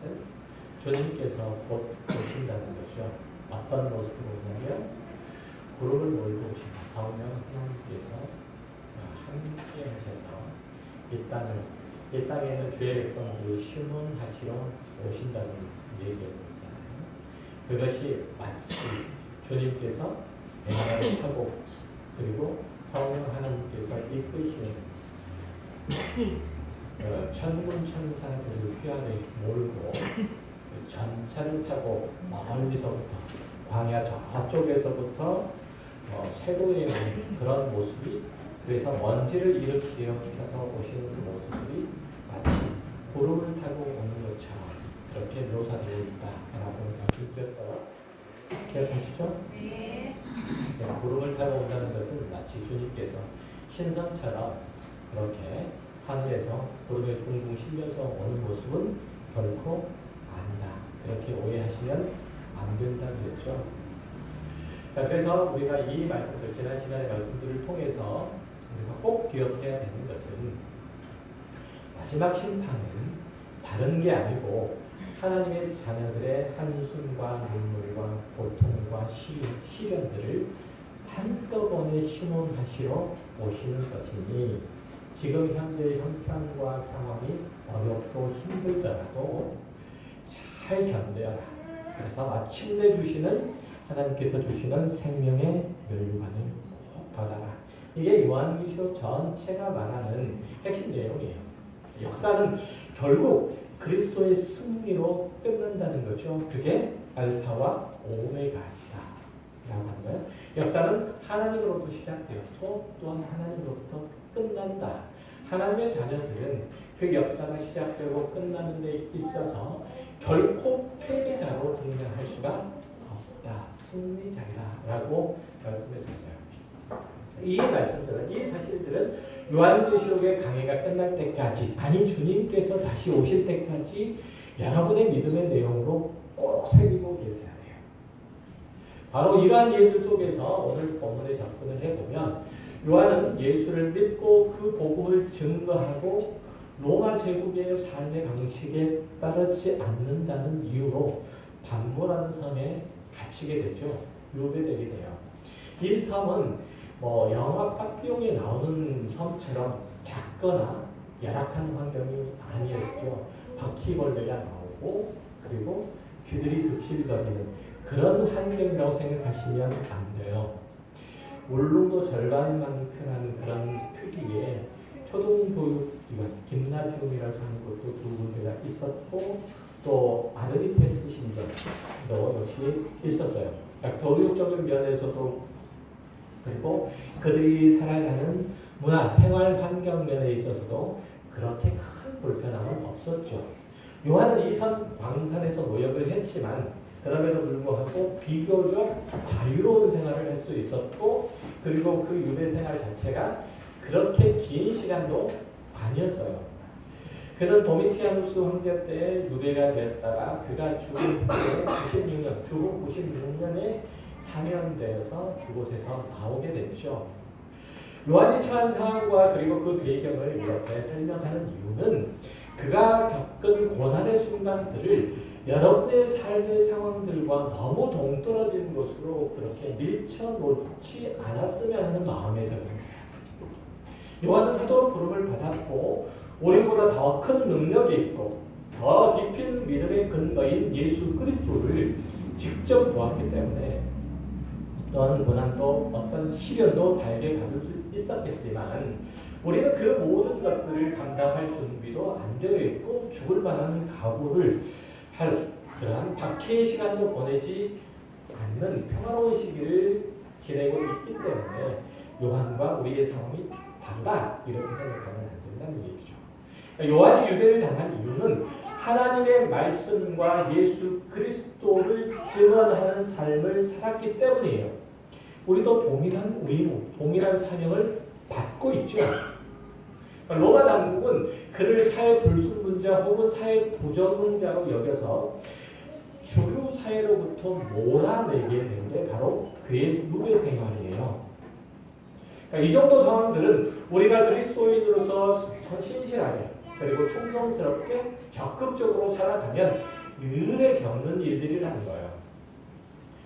것은 주님께서 곧 오신다는 거죠. 어떤 모습으로 오냐면 구름을 몰고 오신다. 성령 하나님께서 함께 하셔서 이 땅에는 주의 백성들이 심문하시러 오신다는 얘기였었잖아요. 그것이 마치 주님께서 배를 타고 그리고 성령 하나님께서 이끄시는 천군 천사들을 휘하에 몰고 전차를 타고 멀리서부터 광야 저쪽에서부터 쇄도에 오는 그런 모습이, 그래서 먼지를 일으켜서 오시는 그 모습들이 마치 구름을 타고 오는 것처럼 그렇게 묘사되어 있다라고 말씀드렸어요. 기억하시죠? 네. 구름을 타고 온다는 것은 마치 주님께서 신성처럼 그렇게 하늘에서 구름에 붕붕 실려서 오는 모습은 결코 아니다. 그렇게 오해하시면 안 된다는 거죠. 자, 그래서 우리가 이 말씀들, 지난 시간의 말씀들을 통해서 우리가 꼭 기억해야 되는 것은 마지막 심판은 다른 게 아니고 하나님의 자녀들의 한숨과 눈물과 고통과 시련들을 한꺼번에 심원하시러 오시는 것이니 지금 현재의 형편과 상황이 어렵고 힘들더라도 잘 견뎌라. 그래서 마침내 하나님께서 주시는 생명의 멸류관을 꼭 받아라. 이게 요한계시록 전체가 말하는 핵심 내용이에요. 역사는 결국 그리스도의 승리로 끝난다는 거죠. 그게 알파와 오메가시다라고 하는 거예요. 역사는 하나님으로부터 시작되었고 또한 하나님으로부터 끝난다. 하나님의 자녀들은 그 역사가 시작되고 끝나는 데 있어서 결코 패배자로 등장할 수가 없다. 승리자이다라고 말씀했었어요. 이 말씀들은, 이 사실들은 요한계시록의 강해가 끝날 때까지, 아니 주님께서 다시 오실 때까지 여러분의 믿음의 내용으로 꼭 새기고 계셔야 돼요. 바로 이러한 예들 속에서 오늘 본문에 접근을 해보면 요한은 예수를 믿고 그 복음을 증거하고 로마 제국의 삶의 방식에 따르지 않는다는 이유로 담보라는 섬에 갇히게 되죠. 유배되게 돼요. 이 섬은 영화 파피용에 나오는 섬처럼 작거나 열악한 환경이 아니었죠. 바퀴벌레가 나오고 그리고 쥐들이 득실거리는 그런 환경이라고 생각하시면 안 돼요. 울릉도 절반만큼한 그런 크기의 초등교육기관, 김나지움이라고 하는 곳도 두 군데가 있었고 또 아드리테스 신전도 역시 있었어요. 그러니까 교육적인 면에서도 그리고 그들이 살아가는 문화, 생활 환경 면에 있어서도 그렇게 큰 불편함은 없었죠. 요한은 이 선 광산에서 노역을 했지만 그럼에도 불구하고 비교적 자유로운 생활을 할 수 있었고 그리고 그 유배 생활 자체가 그렇게 긴 시간도 아니었어요. 그는 도미티아누스 황제 때 유배가 되었다가 그가 죽은 후에 96년에 사면되어서 그곳에서 나오게 됐죠. 요한이 처한 상황과 그리고 그 배경을 이렇게 설명하는 이유는 그가 겪은 고난의 순간들을 여러분의 삶의 상황들과 너무 동떨어진 곳으로 그렇게 밀쳐놓지 않았으면 하는 마음에서 그런 거예요. 요한은 사도로 부름을 받았고 우리보다 더 큰 능력이 있고 더 깊은 믿음의 근거인 예수 그리스도를 직접 보았기 때문에 어떤 고난도 어떤 시련도 달게 받을 수 있었겠지만 우리는 그 모든 것들을 감당할 준비도 안 되어 있고 죽을 만한 각오를 할 그러한 박해의 시간도 보내지 않는 평화로운 시기를 지내고 있기 때문에 요한과 우리의 상황이 다르다 이렇게 생각하면 안 된다는 얘기죠. 요한이 유배를 당한 이유는 하나님의 말씀과 예수 그리스도를 증언하는 삶을 살았기 때문이에요. 우리도 동일한 의무, 동일한 사명을 받고 있죠. 로마 당국은 그를 사회 불순분자 혹은 사회 부적응자로 여겨서 주류 사회로부터 몰아내게 된 게 바로 그의 유배 생활이에요. 그러니까 이 정도 상황들은 우리가 그리스도인으로서 신실하게 그리고 충성스럽게 적극적으로 살아가면 의뢰 겪는 일들이라는 거예요.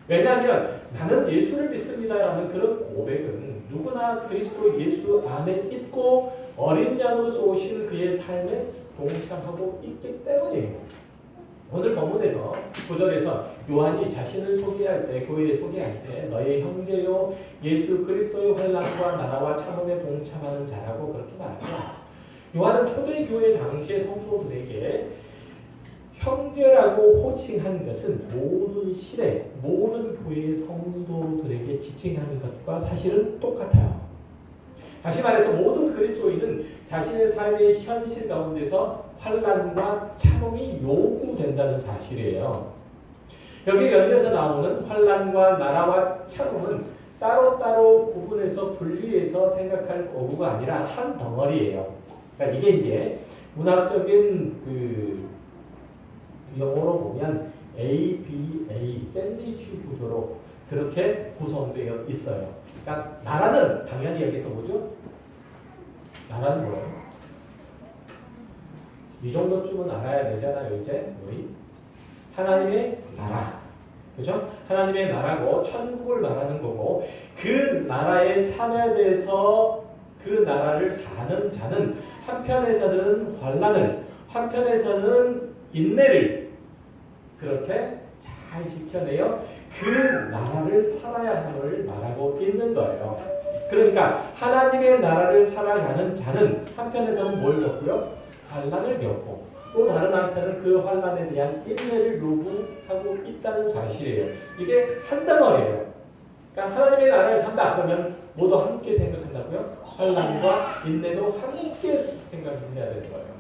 왜냐하면 나는 예수를 믿습니다라는 그런 고백은 누구나 그리스도 예수 안에 있고 어린 양으로서 오신 그의 삶에 동참하고 있기 때문이에요. 오늘 본문에서 9절에서 요한이 자신을 소개할 때, 교회에 소개할 때 너의 형제요 예수 그리스도의 환난과 나라와 참음에 동참하는 자라고 그렇게 말합니다. 요한은 초대교회 당시의 성도들에게 형제라고 호칭한 것은 모든 시대, 모든 교회의 성도들에게 지칭하는 것과 사실은 똑같아요. 다시 말해서 모든 그리스도인은 자신의 삶의 현실 가운데서 환난과 참음이 요구된다는 사실이에요. 여기 연이어서 나오는 환난과 나라와 참음은 따로따로 구분해서 분리해서 생각할 거구가 아니라 한 덩어리예요. 그러니까 이게 이제 문학적인 그 영어로 보면 ABA 샌드위치 구조로 그렇게 구성되어 있어요. 그러니까 나라는 당연히 여기서 뭐죠? 나라는 뭐예요? 이 정도쯤은 알아야 되잖아요. 이제 우리 하나님의 나라, 그죠? 하나님의 나라고 천국을 말하는 거고 그 나라에 참여돼서 그 나라를 사는 자는 한편에서는 환난을, 한편에서는 인내를 그렇게 잘 지켜내어 그 나라를 살아야 함을 말하고 있는 거예요. 그러니까 하나님의 나라를 살아가는 자는 한편에서는 뭘 겪고요? 환난을 겪고 또 다른 한편은 그 환난에 대한 인내를 요구하고 있다는 사실이에요. 이게 한 덩어리예요. 그러니까 하나님의 나라를 산다 그러면 모두 함께 생각한다고요? 환난과 인내도 함께 생각해야 되는 거예요.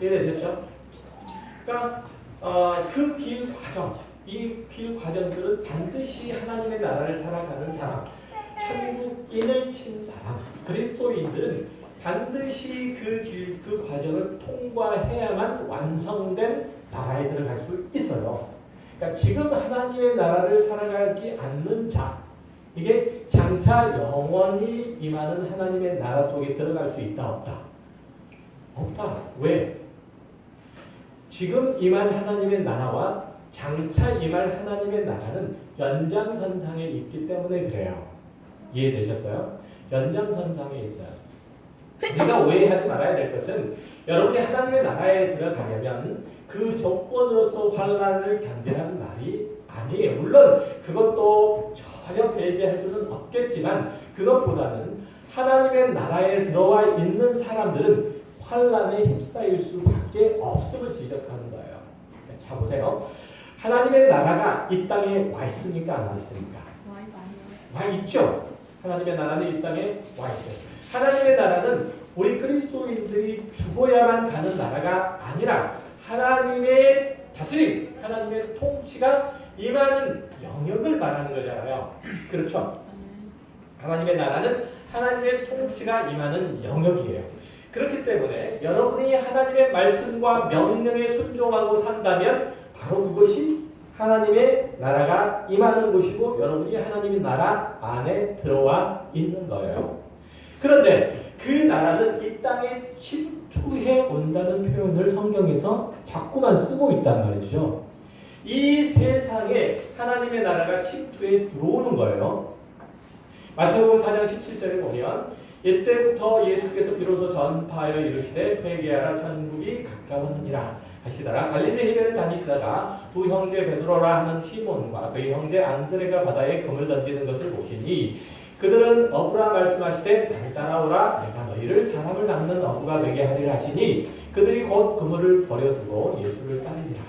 이해되셨죠? 그러니까 그 길 과정, 이 길 과정들은 반드시 하나님의 나라를 살아가는 사람, 천국인을 친 사람, 그리스도인들은 반드시 그 과정을 통과해야만 완성된 나라에 들어갈 수 있어요. 그러니까 지금 하나님의 나라를 살아가지 않는 자, 이게 장차 영원히 임하는 하나님의 나라 속에 들어갈 수 있다, 없다? 없다. 왜? 지금 임한 하나님의 나라와 장차 임할 하나님의 나라는 연장선상에 있기 때문에 그래요. 이해되셨어요? 연장선상에 있어요. 우리가 오해하지 말아야 될 것은 여러분이 하나님의 나라에 들어가려면 그 조건으로서 환난을 견디라는 말이 아니에요. 물론 그것도 전혀 배제할 수는 없겠지만 그것보다는 하나님의 나라에 들어와 있는 사람들은 환난에 휩싸일 수밖에 없음을 지적하는 거예요. 자 보세요. 하나님의 나라가 이 땅에 와 있습니까? 안 와 있습니까? 와 있죠. 하나님의 나라는 이 땅에 와 있어요. 하나님의 나라는 우리 그리스도인들이 죽어야만 가는 나라가 아니라 하나님의 다스림, 하나님의 통치가 임하는 영역을 말하는 거잖아요. 그렇죠? 하나님의 나라는 하나님의 통치가 임하는 영역이에요. 그렇기 때문에 여러분이 하나님의 말씀과 명령에 순종하고 산다면 바로 그것이 하나님의 나라가 임하는 곳이고 여러분이 하나님의 나라 안에 들어와 있는 거예요. 그런데 그 나라는 이 땅에 침투해 온다는 표현을 성경에서 자꾸만 쓰고 있단 말이죠. 이 세상에 하나님의 나라가 침투해 들어오는 거예요. 마태복음 4장 17절에 보면 이때부터 예수께서 비로소 전파하여 이르시되 회개하라 천국이 가까웠느니라 하시더라. 갈릴리 해변에 다니시다가 두 형제 베드로라 하는 시몬과 그의 형제 안드레가 바다에 금을 던지는 것을 보시니 그들은 어부라 말씀하시되 날 따라오라 내가 너희를 사람을 낚는 어부가 되게 하리라 하시니 그들이 곧 그물을 버려두고 예수를 따르니라.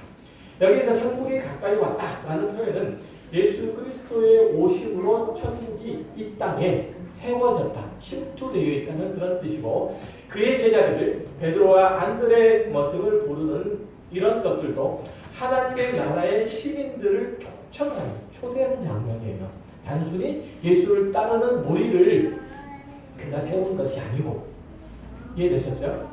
여기서 천국이 가까이 왔다라는 표현은 예수 그리스도의 오심으로 천국이 이 땅에 세워졌다, 침투되어 있다는 그런 뜻이고 그의 제자들 베드로와 안드레 등을 부르는 이런 것들도 하나님의 나라의 시민들을 초청하는 초대하는 장면이에요. 단순히 예수를 따르는 무리를 그가 세운 것이 아니고 이해되셨죠?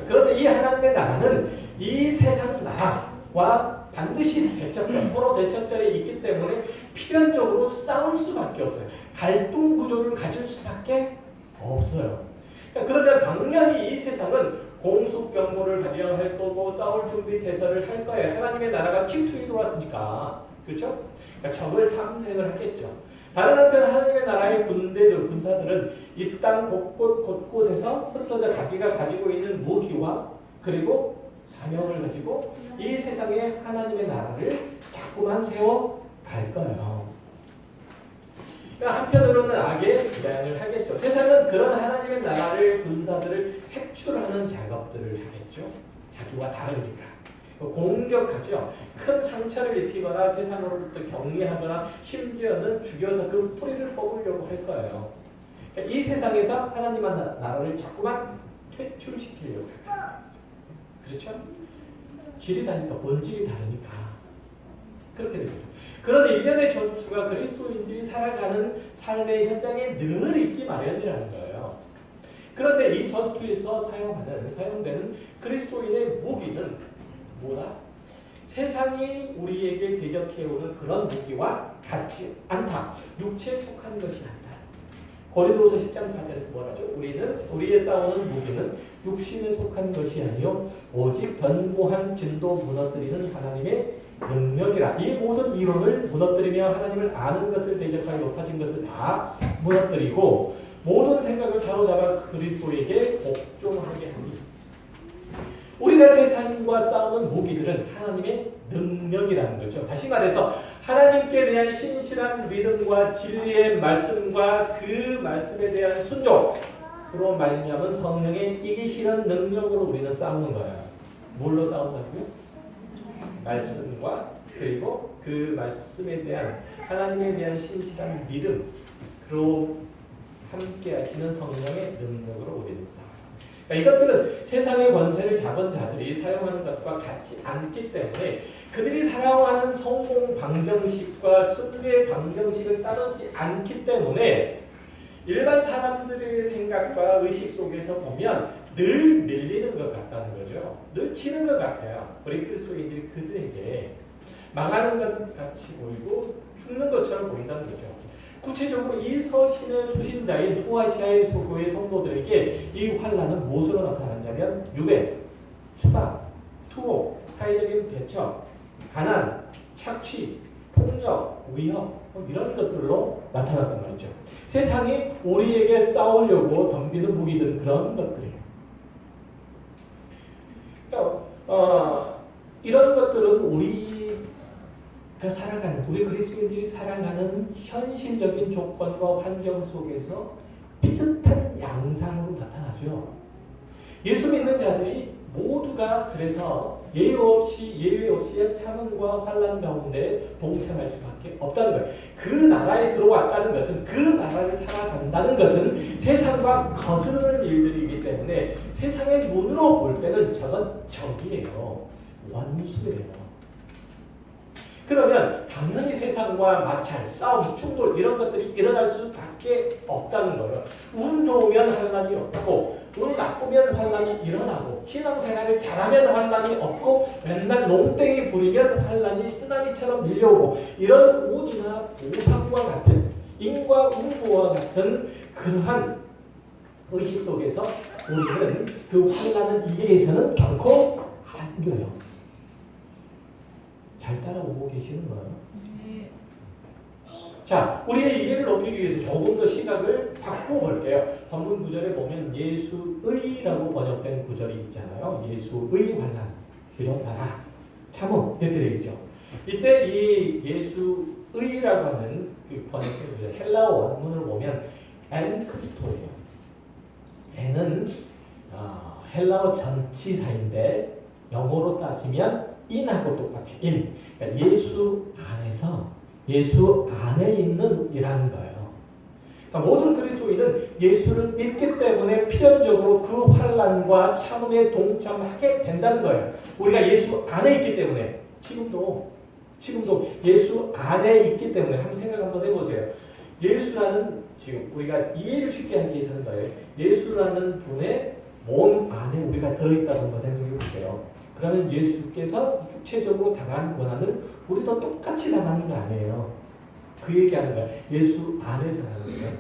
그런데 이 하나님의 나라는 이 세상 나라와 반드시 대척점, 서로 대척점에 있기 때문에 필연적으로 싸울 수밖에 없어요. 갈등 구조를 가질 수밖에 없어요. 그러면 당연히 이 세상은 공수병고를 발령할 거고 싸울 준비 대서를 할 거예요. 하나님의 나라가 튀투이 들어왔으니까. 그렇죠? 그러니까 적을 탐색을 하겠죠. 다른 한편 하나님의 나라의 군대들, 군사들은 이 땅 곳곳에서 흩어져 자기가 가지고 있는 무기와 그리고 사명을 가지고 이 세상에 하나님의 나라를 자꾸만 세워갈 거예요. 그러니까 한편으로는 악의 대항을 하겠죠. 세상은 그런 하나님의 나라를 군사들을 색출하는 작업들을 하겠죠. 자기와 다르니까. 공격하죠. 큰 상처를 입히거나 세상으로부터 격리하거나 심지어는 죽여서 그 뿌리를 뽑으려고 할 거예요. 그러니까 이 세상에서 하나님의 나라를 자꾸만 퇴출시키려고 할 거예요. 그렇죠? 질이 다르니까 본질이 다르니까 그렇게 되죠. 그런 일련의 전투가 그리스도인들이 살아가는 삶의 현장에 늘 있기 마련이라는 거예요. 그런데 이 전투에서 사용되는 그리스도인의 무기는 뭐다? 세상이 우리에게 대적해오는 그런 무기와 같지 않다. 육체에 속한 것이 아니다. 고린도후서 10장 4절에서 뭐라죠? 우리의 싸우는 무기는 육신에 속한 것이 아니요 오직 견고한 진도 무너뜨리는 하나님의 능력이라. 이 모든 이론을 무너뜨리며 하나님을 아는 것을 대적하여 높아진 것을 다 무너뜨리고 모든 생각을 사로잡아 그리스도에게 복종하게 하니. 우리가 세상과 싸우는 무기들은 하나님의 능력이라는 거죠. 다시 말해서 하나님께 대한 신실한 믿음과 진리의 말씀과 그 말씀에 대한 순종으로 말미암은 성령의 이기시는 능력으로 우리는 싸우는 거예요. 뭘로 싸운다고요? 말씀과 그리고 그 말씀에 대한 하나님에 대한 신실한 믿음으로 함께 하시는 성령의 능력으로 우리는 싸워요. 그러니까 이것들은 세상의 권세를 잡은 자들이 사용하는 것과 같지 않기 때문에 그들이 사용하는 성공 방정식과 승리의 방정식을 따르지 않기 때문에 일반 사람들의 생각과 의식 속에서 보면 늘 밀리는 것 같다는 거죠. 늘 치는 것 같아요. 우리 그리스도인들이 그들에게 망하는 것 같이 보이고 죽는 것처럼 보인다는 거죠. 구체적으로 이 서신의 수신자인 소아시아의 소교의 성도들에게 이 환난은 무엇으로 나타났냐면 유배, 추방, 투옥, 사회적인 배척, 가난, 착취, 폭력, 위협 이런 것들로 나타났단 말이죠. 세상이 우리에게 싸우려고 덤비는 무기들은 그런 것들이에요. 그러니까, 이런 것들은 우리가 살아가는, 우리 그리스도인들이 살아가는 현실적인 조건과 환경 속에서 비슷한 양상으로 나타나죠. 예수 믿는 자들이 모두가 그래서 예외 없이 참음과 환난 가운데 동참할 수밖에 없다는 거예요. 그 나라에 들어왔다는 것은, 그 나라를 살아간다는 것은 세상과 거스르는 일들이기 때문에 세상의 눈으로 볼 때는 저건 적이에요. 원수예요. 그러면 당연히 세상과 마찰, 싸움, 충돌 이런 것들이 일어날 수밖에 없다는 거예요. 운 좋으면 환난이 없고 운 나쁘면 환난이 일어나고 신앙생활을 잘하면 환난이 없고 맨날 농땡이 부리면 환난이 쓰나미처럼 밀려오고 이런 운이나 우상과 같은 인과응보와 같은 그러한 의식 속에서 우리는 그 환난을 이기해서는 결코 안 돼요. 잘 따라오고 계시는 거예요. 네. 자, 우리의 이해를 높이기 위해서 조금 더 시각을 바꾸어 볼게요. 본문 구절에 보면 예수의라고 번역된 구절이 있잖아요. 예수의 환난, 그죠? 나라, 참음 이렇게 되어 있죠. 이때 이 예수의라고 하는 그 번역된 구절, 헬라어 원문을 보면 엔 크리스토예요. 엔은 헬라어 전치사인데 영어로 따지면 인하고 똑같아요. 인. 그러니까 예수 안에서, 예수 안에 있는 이라는 거예요. 그러니까 모든 그리스도인은 예수를 믿기 때문에 필연적으로 그 환난과 참음에 동참하게 된다는 거예요. 우리가 예수 안에 있기 때문에 지금도 예수 안에 있기 때문에 한번 생각 한번 해보세요. 예수라는, 지금 우리가 이해를 쉽게 하기 위해서 하는 거예요. 예수라는 분의 몸 안에 우리가 들어있다고 한번 생각해 보세요. 그러면 예수께서 육체적으로 당한 고난을 우리도 똑같이 당하는 거 아니에요. 그 얘기하는 거예요. 예수 안에서 하는 거예요.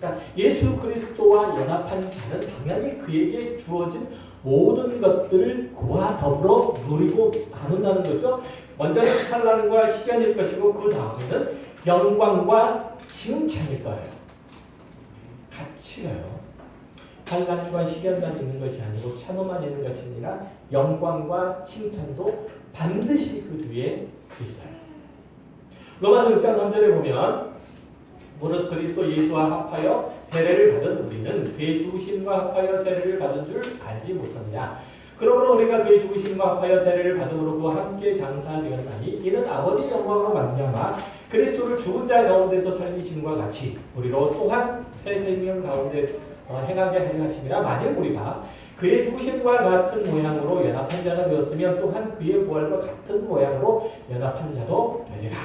그러니까 예수 그리스도와 연합한 자는 당연히 그에게 주어진 모든 것들을 그와 더불어 누리고 나눈다는 거죠. 먼저는 환난과 시련일 것이고 그 다음에는 영광과 칭찬일 거예요. 같이 가요. 환난과 시련만 있는 것이 아니고 참음만 있는 것이 아니라 영광과 칭찬도 반드시 그 뒤에 있어요. 로마서 6장 3절에 보면 무릇 그리스도 예수와 합하여 세례를 받은 우리는 그의 죽으심과 합하여 세례를 받은 줄 알지 못하느냐. 그러므로 우리가 그의 죽으심과 합하여 세례를 받음으로 그와 함께 장사되었나니 이는 아버지의 영광으로 말미암아 그리스도를 죽은 자 가운데서 살리심과 같이 우리로 또한 새 생명 가운데 행하게 하려 하심이라. 만일 우리가 그의 죽으심과 같은 모양으로 연합한 자가 되었으면 또한 그의 부활과 같은 모양으로 연합한 자도 되리라.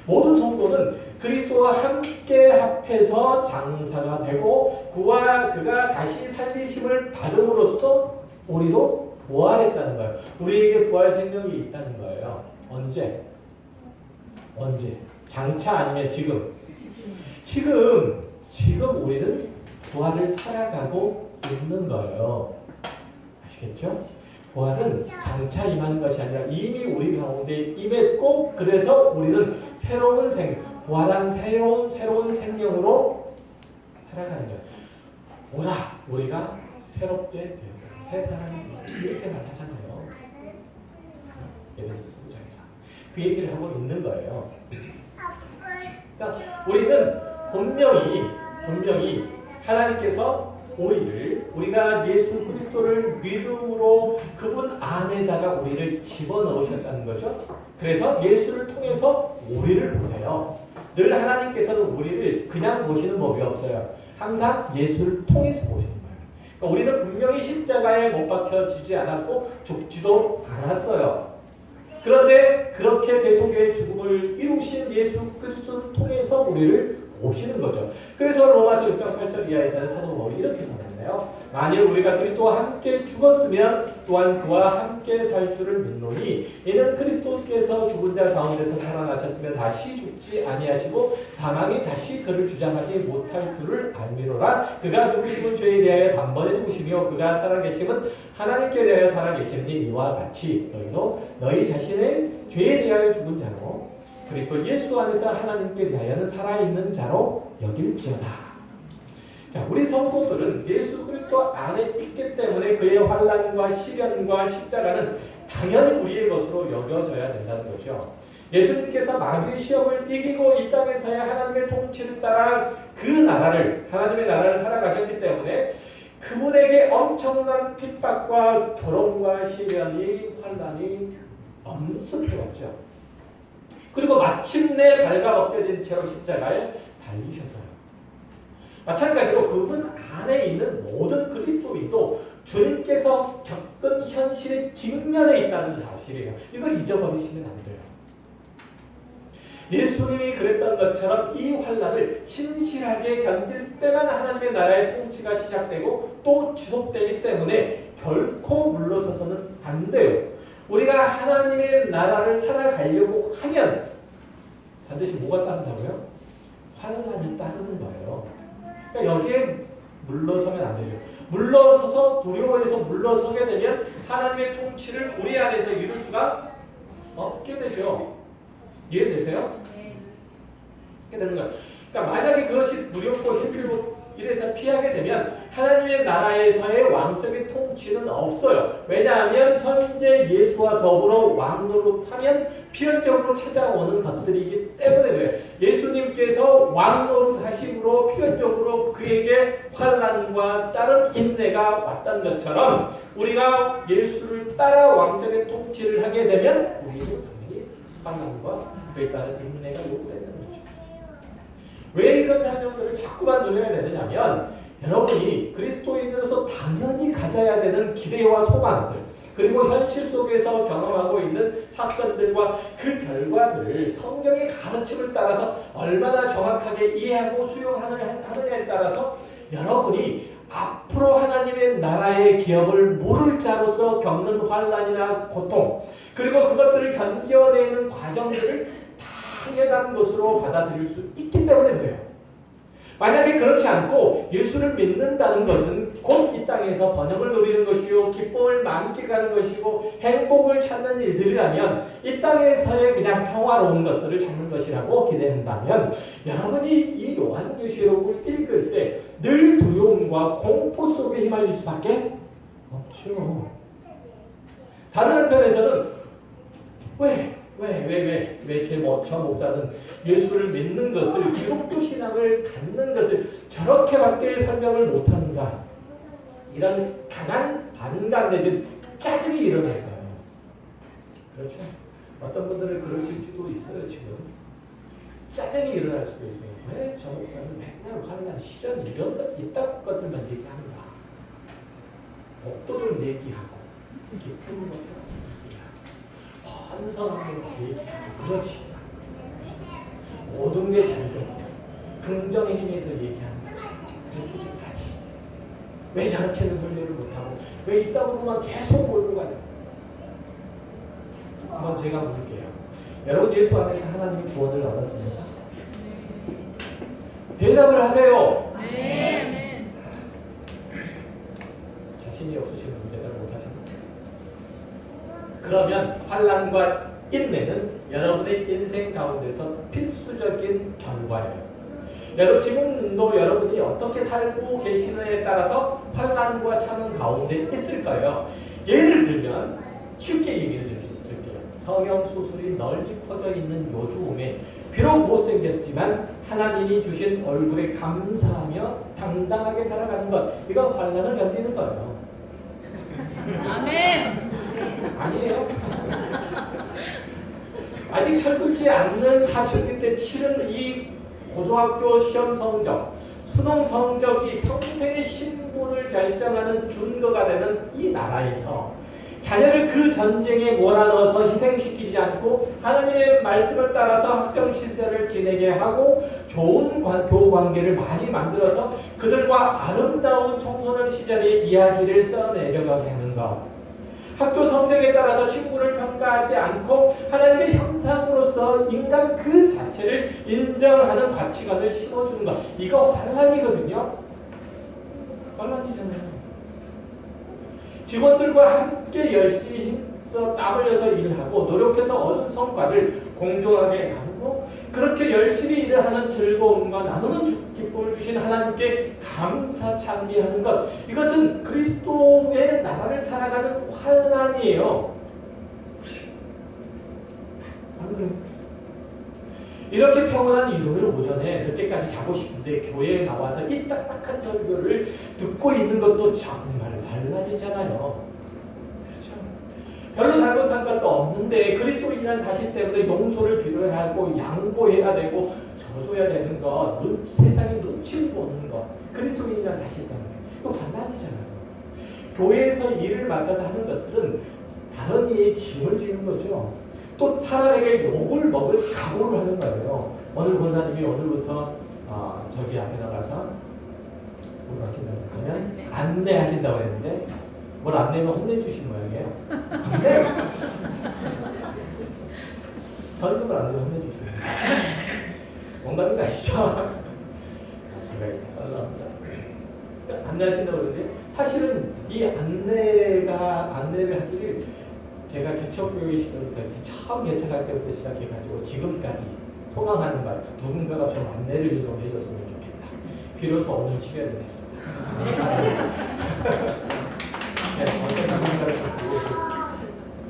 모든 성도는 그리스도와 함께 합해서 장사가 되고 그가 다시 살리심을 받음으로써 우리도 부활했다는 거예요. 우리에게 부활 생명이 있다는 거예요. 언제? 장차 아니면 지금? 지금 우리는 부활을 살아가고 있는 거예요. 아시겠죠? 부활은 장차 임하는 것이 아니라 이미 우리 가운데 임했고 그래서 우리는 새로운 생명, 부활한 새로운 생명으로 살아가는 거예요. 오라, 우리가 새롭게 되었다. 새 사람이 이렇게 말하잖아요. 예배소서 5장에서 그 얘기를 하고 있는 거예요. 그러니까 우리는 분명히 하나님께서 우리가 예수 그리스도를 믿음으로 그분 안에다가 우리를 집어넣으셨다는 거죠. 그래서 예수를 통해서 우리를 보세요. 늘 하나님께서는 우리를 그냥 보시는 법이 없어요. 항상 예수를 통해서 보시는 거예요. 그러니까 우리는 분명히 십자가에 못 박혀지지 않았고 죽지도 않았어요. 그런데 그렇게 대속의 죽음을 이루신 예수 그리스도를 통해서 우리를 보시는 거죠. 그래서 로마서 6장 8절 이하에서는 사도 바울이 이렇게 선언해요. 만일 우리가 그리스도와 함께 죽었으면 또한 그와 함께 살 줄을 믿노니 이는 그리스도께서 죽은 자 가운데서 살아나셨으면 다시 죽지 아니하시고 사망이 다시 그를 주장하지 못할 줄을 알미로라. 그가 죽으심은 죄에 대하여 단번에 죽으시며 그가 살아계심은 하나님께 대하여 살아계심니 이와 같이 너희도 너희 자신의 죄에 대하여 죽은 자로 그리스도 예수 안에서 하나님께 대하여는 살아있는 자로 여길지어다. 자, 우리 성도들은 예수 그리스도 안에 있기 때문에 그의 환난과 시련과 십자가는 당연히 우리의 것으로 여겨져야 된다는 거죠. 예수님께서 마귀의 시험을 이기고 이 땅에서의 하나님의 통치를 따라 그 나라를, 하나님의 나라를 살아가셨기 때문에 그분에게 엄청난 핍박과 조롱과 시련이, 환난이 엄습해왔죠. 그리고 마침내 발가벗겨진 채로 십자가에 달리셨어요. 마찬가지로 그분 안에 있는 모든 그리스도인도 주님께서 겪은 현실의 직면에 있다는 사실이에요. 이걸 잊어버리시면 안 돼요. 예수님이 그랬던 것처럼 이 환난을 신실하게 견딜 때만 하나님의 나라의 통치가 시작되고 또 지속되기 때문에 결코 물러서서는 안 돼요. 우리가 하나님의 나라를 살아가려고 하면 반드시 뭐가 따른다고요? 환난이 따르는 거예요. 그러니까 여기에 물러서면 안 되죠. 물러서서 두려워해서 물러서게 되면 하나님의 통치를 우리 안에서 이룰 수가 없게 되죠. 이해되세요? 그렇게 되는 거예요. 그러니까 만약에 그것이 두렵고 힘들고 이래서 피하게 되면 하나님의 나라에서의 왕적인 통치는 없어요. 왜냐하면 현재 예수와 더불어 왕노릇하면 필연적으로 찾아오는 것들이기 때문에 그래요. 예수님께서 왕노릇하심으로 필연적으로 그에게 환난과 다른 인내가 왔던 것처럼 우리가 예수를 따라 왕적인 통치를 하게 되면 우리도 당연히 환난과 그에 따른 인내가 요구된다는 거죠. 왜 이런 사명들을 자꾸만 누려야 되느냐면 여러분이 그리스도인으로서 당연히 가져야 되는 기대와 소망들 그리고 현실 속에서 경험하고 있는 사건들과 그 결과들을 성경의 가르침을 따라서 얼마나 정확하게 이해하고 수용하느냐에 따라서 여러분이 앞으로 하나님의 나라의 기업을 물을 자로서 겪는 환난이나 고통 그리고 그것들을 견뎌내는 과정들을 당연한 것으로 받아들일 수 있기 때문에 그래요. 만약에 그렇지 않고 예수를 믿는다는 것은 곧 이 땅에서 번영을 누리는 것이요 기쁨을 만끽하는 것이고 행복을 찾는 일들이라면 이 땅에서의 그냥 평화로운 것들을 찾는 것이라고 기대한다면 여러분이 이 요한계시록을 읽을 때 늘 두려움과 공포 속에 휘말릴 수밖에 없죠. 다른 한편에서는 왜 저 목사는 예수를 믿는 것을 기독교 신앙을 갖는 것을 저렇게밖에 설명을 못하는가 이런 강한 반감 내지 짜증이 일어날까요? 그렇죠. 어떤 분들은 그러실지도 있어요. 지금 짜증이 일어날 수도 있어요. 왜 저 목사는 맨날 화난 시련 이런 것 이딴 것들만 얘기하는가. 복도 좀 얘기하고 기쁜 것도 환성하는 거 얘기하고 그렇지. 모든 게 잘 되고 긍정의 힘에서 얘기하는 거지. 그렇게 좀 하지. 왜 저렇게는 설명을 못하고 왜 이따구로만 계속 몰고 가냐. 한번 제가 물을게요. 여러분 예수 안에서 하나님의 구원을 얻었습니까? 대답을 하세요. 네. 자신이 없으시면 대답을 못하셨어요. 그러면 환난과 인내는 여러분의 인생 가운데서 필수적인 결과예요. 여러분 지금도 여러분이 어떻게 살고 계시느냐에 따라서 환난과 참은 가운데 있을 거예요. 예를 들면 쉽게 얘기를 드릴게요. 성형수술이 널리 퍼져 있는 요즘에 비록 못생겼지만 하나님이 주신 얼굴에 감사하며 당당하게 살아가는 것, 이거 환난을 견디는 거예요. 아멘. 아니에요. 아직 철들지 않는 사춘기 때 치른 이 고등학교 시험 성적, 수능 성적이 평생의 신분을 결정하는 준거가 되는 이 나라에서 자녀를 그 전쟁에 몰아넣어서 희생시키지 않고 하나님의 말씀을 따라서 학창시절을 지내게 하고 좋은 교우관계를 많이 만들어서 그들과 아름다운 청소년 시절의 이야기를 써내려가게 하는 것. 학교 성적에 따라서 친구를 평가하지 않고 하나님의 형상으로서 인간 그 자체를 인정하는 가치관을 심어주는 것. 이거 환난이거든요. 환난이잖아요. 직원들과 함께 열심히 힘써 땀 흘려서 일을 하고 노력해서 얻은 성과를 공정하게 나누고 그렇게 열심히 일을 하는 즐거움과 나누는 기쁨을 주신 하나님께 감사 찬미하는 것, 이것은 그리스도의 나라를 살아가는 환난이에요. 안 그래요? 이렇게 평온한 일요일 오전에 늦게까지 자고 싶은데 교회에 나와서 이 딱딱한 설교를 듣고 있는 것도 정말 환난이잖아요. 그렇죠? 별로 잘못한 것도 없는데 그리스도인이라는 사실 때문에 용서를 빌어야 하고 양보해야 되고 져줘야 되는 것, 세상의 눈치를 보는 것, 그리스도인이라는 사실 때문에 이거 환난이잖아요. 교회에서 일을 맡아서 하는 것들은 다른 이의 짐을 지는 거죠. 또 사람에게 욕을 먹을 각오를 하는 거예요. 오늘 권사님이 오늘부터 저기 앞에 나가서 뭘 하신다고 하면 안내하신다고 했는데 뭘 안내면 혼내주신 모양이에요. 안내? 현금을 안내면 혼내주시는 거예요. 뭔가는 아시죠? 제가 이렇게 썰랍니다. 안내하신다고 그러는데 사실은 이 안내를 하기를 제가 개척교회 시절부터 처음 개척할 때부터 시작해가지고 지금까지 소망하는 말, 누군가가 좀 안내를 좀 해줬으면 좋겠다. 비로소 오늘 실현이 됐습니다.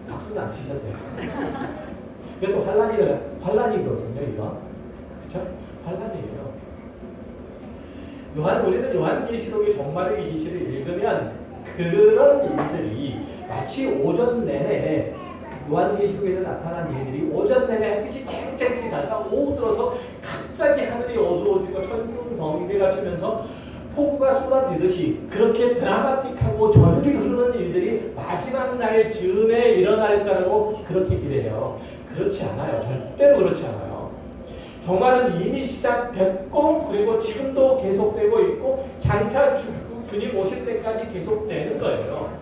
박수는 안 치셔도 돼요. 이것도 환란이거든요, 이거. 그렇죠? 환란이에요. 우리는 요한계시록의 종말의 계시를 읽으면 그런 일들이 마치 오전 내내 요한계시록에서 나타난 일들이 오전 내내 햇빛이 쨍쨍 지다가 오후 들어서 갑자기 하늘이 어두워지고 천둥 번개가 치면서 폭우가 쏟아지듯이 그렇게 드라마틱하고 저늘이 흐르는 일들이 마지막 날 즈음에 일어날 거라고 그렇게 기대해요. 그렇지 않아요. 절대로 그렇지 않아요. 종말은 이미 시작됐고 그리고 지금도 계속되고 있고 장차 주님 오실 때까지 계속되는 거예요.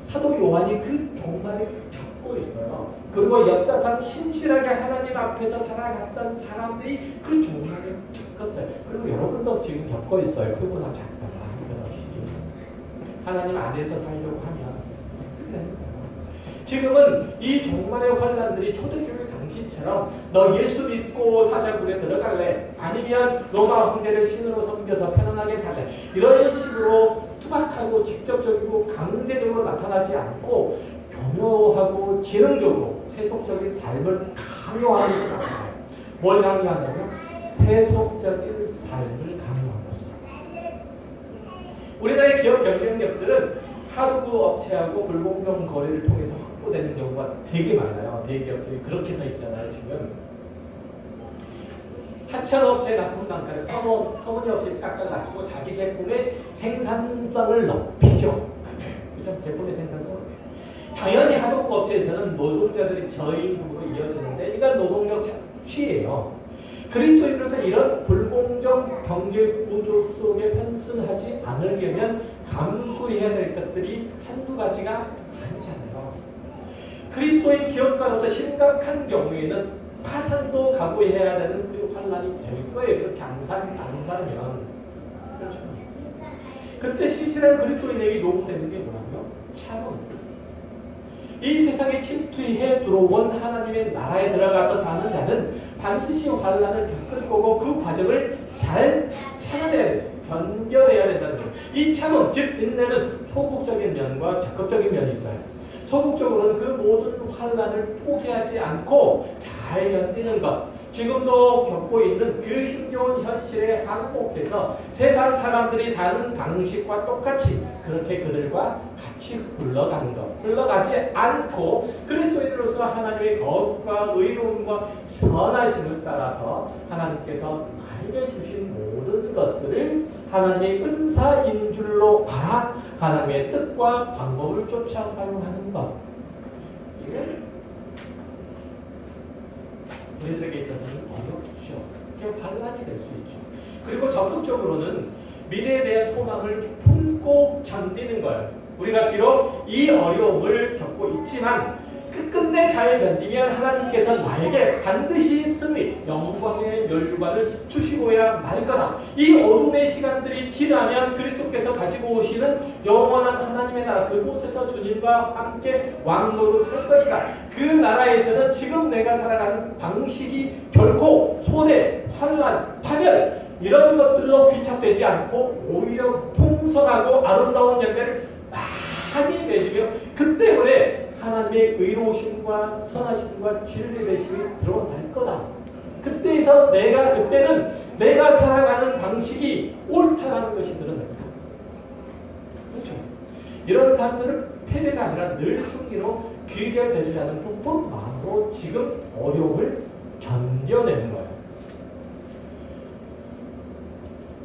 사도 요한이 그 종말을 겪고 있어요. 그리고 역사상 신실하게 하나님 앞에서 살아갔던 사람들이 그 종말을 겪고 컸어요. 그리고 여러분도 지금 겪고 있어요. 크거나 작거나 그것이 하나님 안에서 살려고 하면 그렇게 되는 거예요. 지금은 이 종말의 환란들이 초대교회 당시처럼 너 예수 믿고 사자굴에 들어갈래? 아니면 로마 황제를 신으로 섬겨서 편안하게 살래? 이런 식으로 투박하고 직접적이고 강제적으로 나타나지 않고 교묘하고 지능적으로 세속적인 삶을 강요하는 것이 나타나요. 뭘 강요한다고요? 세속적인 삶을 강요함으로써. 우리나라의 기업 경쟁력들은 하루구 업체하고 불공정 거래를 통해서 확보되는 경우가 되게 많아요. 대기업들이 그렇게 서 있잖아요. 지금 하청업체의 납품 단가를 터무니없이 깎아가지고 자기 제품의 생산성을 높이죠. 그죠? 제품의 생산성을 높여요. 당연히 하도급 업체에서는 노동자들이 저임금으로 이어지는데 이건 노동력 착취예요. 그리스도인으로서 이런 불공정 경제 구조 속에 편승하지 않으려면 감수해야 될 것들이 한두 가지가 아니잖아요. 그리스도인 기업가로서 심각한 경우에는 파산도 각오해야 되는 그 환란이 될 거예요. 그렇게 안 살면. 그렇죠. 그때 신실한 그리스도인에게 요구되는 게 뭐라고요? 참음. 이 세상에 침투해 들어온 하나님의 나라에 들어가서 사는 자는 반드시 환란을 겪을 거고 그 과정을 잘 참아내야 돼. 견뎌내야 된다는 거예요. 이 참음, 즉 인내는 소극적인 면과 적극적인 면이 있어요. 소극적으로는 그 모든 환란을 포기하지 않고 잘 견디는 것. 지금도 겪고 있는 그 힘겨운 현실에 항복해서 세상 사람들이 사는 방식과 똑같이 그렇게 그들과 같이 흘러가는 것. 흘러가지 않고 그리스도인으로서 하나님의 거룩과 의로움과 선하심을 따라서 하나님께서 나에게 주신 모든 것들을 하나님의 은사인 줄로 알아 하나님의 뜻과 방법을 쫓아 사용하는 것. 이게 우리들에게 있어서는 어렵죠. 그게 반란이 될 수 있죠. 그리고 적극적으로는 미래에 대한 소망을 품고 견디는 거예요. 우리가 비록 이 어려움을 겪고 있지만 끝끝내 잘 견디면 하나님께서 나에게 반드시 승리, 영광의 면류관을 주시고야 말 거다. 이 어둠의 시간들이 지나면 그리스도께서 가지고 오시는 영원한 하나님의 나라, 그곳에서 주님과 함께 왕노릇할 것이다. 그 나라에서는 지금 내가 살아가는 방식이 결코 손해, 환란, 파멸 이런 것들로 귀착되지 않고 오히려 풍성하고 아름다운 열매를 많이 맺으며 그 때문에 하나님의 의로우심과 선하심과 진리 되심이 드러날 거다. 그때는 내가 살아가는 방식이 옳다라는 것이 드러날 거다. 그렇죠? 이런 사람들은 패배가 아니라 늘 승리로 귀결되리라는 분법 마음으로 지금 어려움을 견뎌내는 거예요.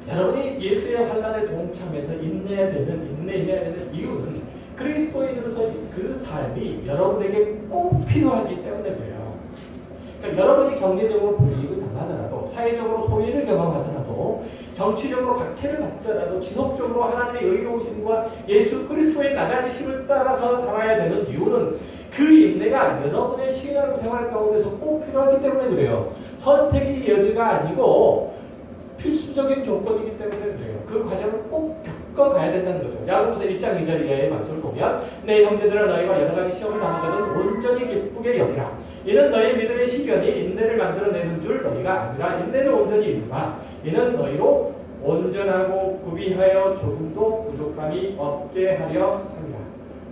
여러분이 예수의 환란에 동참해서 인내해야 되는 이유는 그리스도인으로서 그 삶이 여러분에게 꼭 필요하기 때문에 그래요. 그러니까 여러분이 경제적으로 불이익을 당하더라도, 사회적으로 소외를 경험하더라도, 정치적으로 박해를 받더라도 지속적으로 하나님의 의로우심과 예수 그리스도의 낮아지심을 따라서 살아야 되는 이유는 그 인내가 여러분의 신앙생활 가운데서 꼭 필요하기 때문에 그래요. 선택의 여지가 아니고 필수적인 조건이기 때문에 그래요. 그 과정을 꼭 겪어가야 된다는 거죠. 야고보서 1장 2절 이하의 말씀을 보면 내 형제들아 너희가 여러 가지 시험을 당하거든 온전히 기쁘게 여기라. 이는 너희 믿음의 시련이 인내를 만들어내는 줄 너희가 아니라 인내를 온전히 이루라. 이는 너희로 온전하고 구비하여 조금도 부족함이 없게 하려 함이라.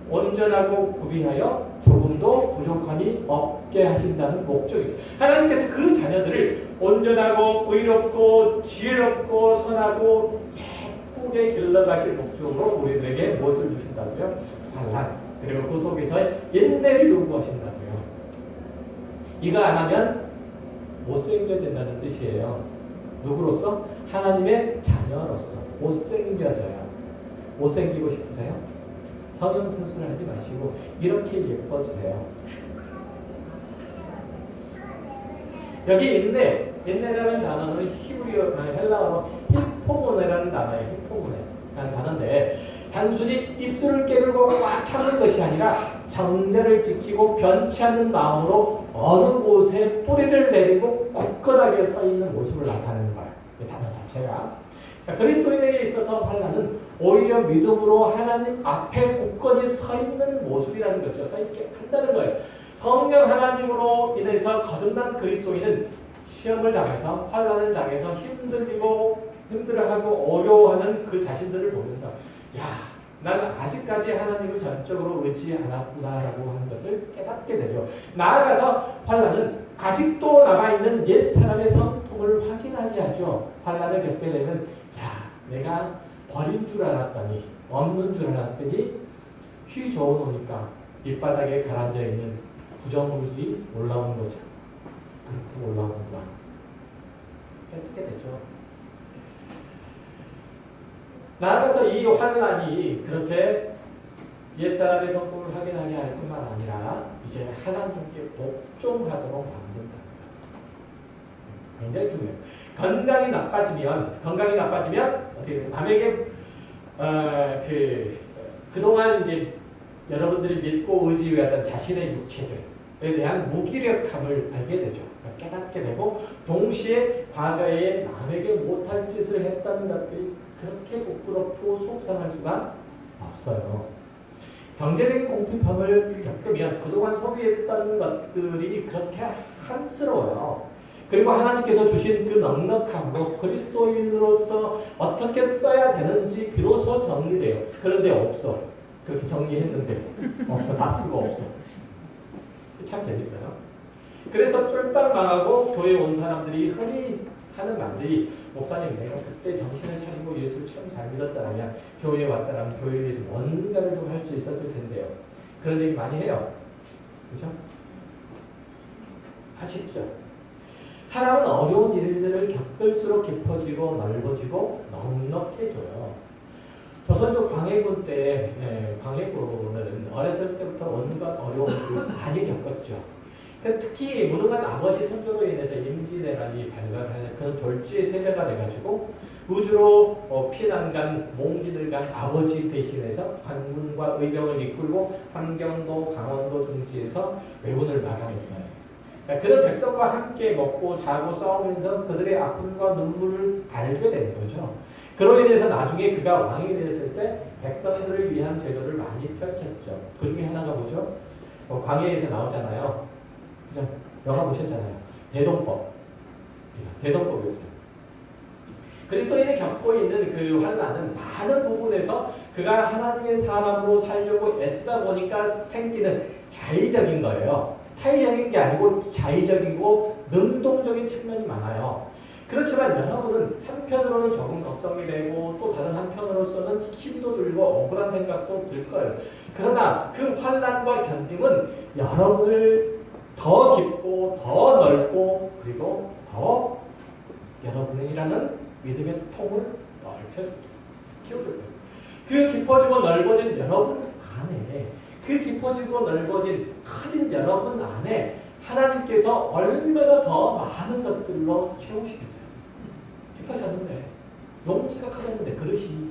온전하고 구비하여 조금도 부족함이 없게 하신다는 목적이죠. 하나님께서 그 자녀들을 온전하고 의롭고 지혜롭고 선하고 예쁘게 길러가실 목적으로 우리들에게 무엇을 주신다고요? 환난. 그리고 그 속에서 인내를 요구하신다고요. 이거 안 하면 못생겨진다는 뜻이에요. 누구로서? 하나님의 자녀로서 못생겨져요. 못생기고 싶으세요? 성형수술하지 마시고 이렇게 예뻐주세요. 여기 인내라는 단어는 히브리어, 헬라어로 히포모네라는 단어예요. 히포모네라는 단어인데 단순히 입술을 깨물고 꽉 참는 것이 아니라 정절을 지키고 변치 않는 마음으로 어느 곳에 뿌리를 내리고 굳건하게 서 있는 모습을 나타내는 거예요. 자체가. 그리스도인에게 있어서 환난은 오히려 믿음으로 하나님 앞에 굳건히 서 있는 모습이라는 거죠. 서 있게 한다는 거예요. 성령 하나님으로 인해서 거듭난 그리스도인은 시험을 당해서 환난을 당해서 힘들어하고 어려워하는 그 자신들을 보면서 야, 나는 아직까지 하나님을 전적으로 의지 않았구나라고 하는 것을 깨닫게 되죠. 나아가서 환난은 아직도 남아있는 옛사람의 성품을 확인하게 하죠. 환난을 겪게 되면 야, 내가 버린 줄 알았더니 없는 줄 알았더니 휘 저어놓으니까 밑바닥에 가라앉아 있는 부정물이 올라오는 거죠. 그렇게 올라오는구나. 깨닫게 되죠. 나아가서 이 환난이 그렇게 옛사람의 성품을 확인하게 할 뿐만 아니라 이제 하나님께 복종하도록 만든다는 것. 굉장히 중요해요. 건강이 나빠지면 어떻게 남에게 그동안 이제 여러분들이 믿고 의지해왔던 자신의 육체들에 대한 무기력함을 알게 되죠. 깨닫게 되고 동시에 과거에 남에게 못할 짓을 했던 것들이 그렇게 부끄럽고 속상할 수가 없어요. 경제적인 공평함을 겪으면 그동안 소비했던 것들이 그렇게 한스러워요. 그리고 하나님께서 주신 그 넉넉함으로 그리스도인으로서 어떻게 써야 되는지 비로소 정리돼요. 그런데 없어. 그렇게 정리했는데 없어. 다 쓰고 없어. 참 재밌어요. 그래서 쫄딱 망하고 교회 온 사람들이 흔히 하는 말들이 목사님 내가 그때 정신을 차리고 예수를 참 잘 믿었다면 교회에 왔다면 교회에 대해서 뭔가를 좀 할 수 있었을 텐데요. 그런 얘기 많이 해요. 그렇죠? 아쉽죠? 사람은 어려운 일들을 겪을수록 깊어지고 넓어지고 넉넉해져요. 조선족 광해군 때 광해군은 어렸을 때부터 온갖 어려움을 많이 겪었죠. 특히 무능한 아버지 선조로 인해서 임진왜란이 발발하는 그런 졸지의 세대가 돼가지고 우주로 피난간 몽진을 간 아버지 대신해서 관문과 의병을 이끌고 함경도 강원도 등지에서 왜군을 막아냈어요. 그러니까 그런 백성과 함께 먹고 자고 싸우면서 그들의 아픔과 눈물을 알게 된 거죠. 그로 인해서 나중에 그가 왕이 되었을 때 백성들을 위한 제도를 많이 펼쳤죠. 그 중에 하나가 뭐죠? 광해에서 나오잖아요. 그죠? 영화 보셨잖아요. 대동법이었어요. 그리스도인이 겪고 있는 그 환난은 많은 부분에서 그가 하나님의 사람으로 살려고 애쓰다 보니까 생기는 자의적인 거예요. 타의적인 게 아니고 자의적이고 능동적인 측면이 많아요. 그렇지만 여러분은 한편으로는 조금 걱정이 되고 또 다른 한편으로서는 힘도 들고 억울한 생각도 들 거예요. 그러나 그 환난과 견딤은 여러분을 더 깊고 더 넓고 그리고 더 여러분이라는 믿음의 통을 넓혀줍니다. 키워줍니다. 그 깊어지고 넓어진 여러분 안에 그 깊어지고 넓어진 커진 여러분 안에 하나님께서 얼마나 더 많은 것들로 채우시겠어요. 깊어졌는데 용기가 커졌는데 그릇이